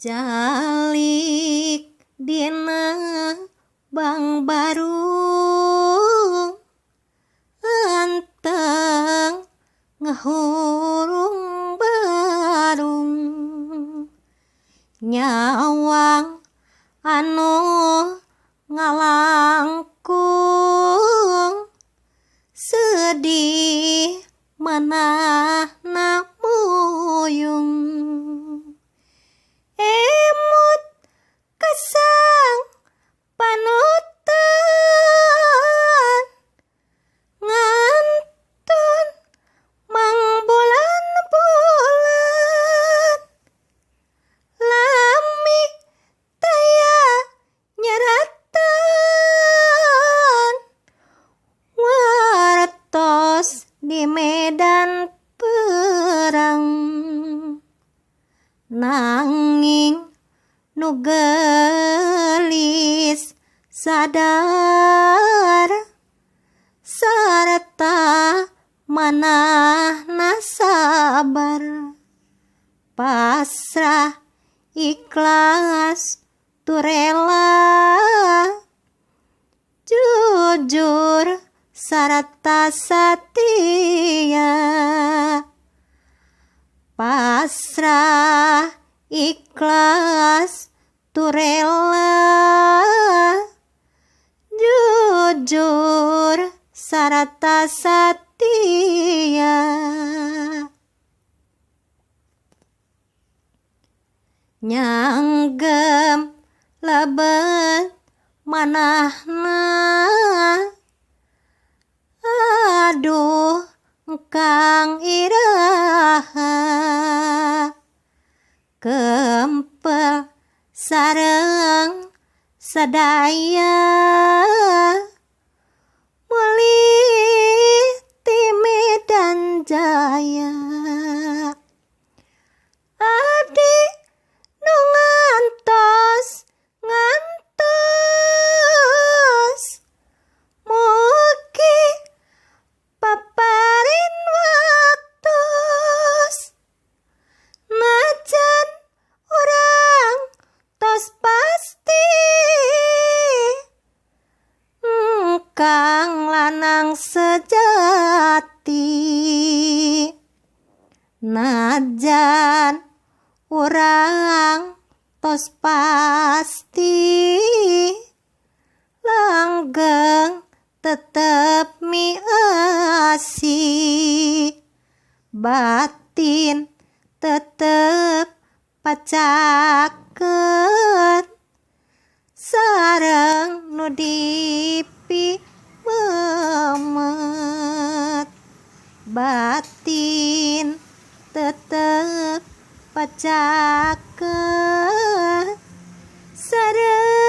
Jalik dina bang barung anteng ngahurung barung nyawang anu ngalangkung sedih manahna muyung emut kasang panutan ngantun mang bulan lami taya nyaratan wartos di medan perang nanging nu gelis sadar sarta manahna sabar pasrah ikhlas turela jujur sarta satia pasrah ikhlas turela jujur sarta satia nyanggem lebet manahna aduh kang iraha kempel sareng sadaya meuli ti Medan Jaya abdi nu ngantos mugi paparin waktos najan urang tos pasti kang lanang sejati najan urang tos pasti langgeng tetep miasi batin tetep pacaket sareng nu dipi memet batin tetep pacaket sareng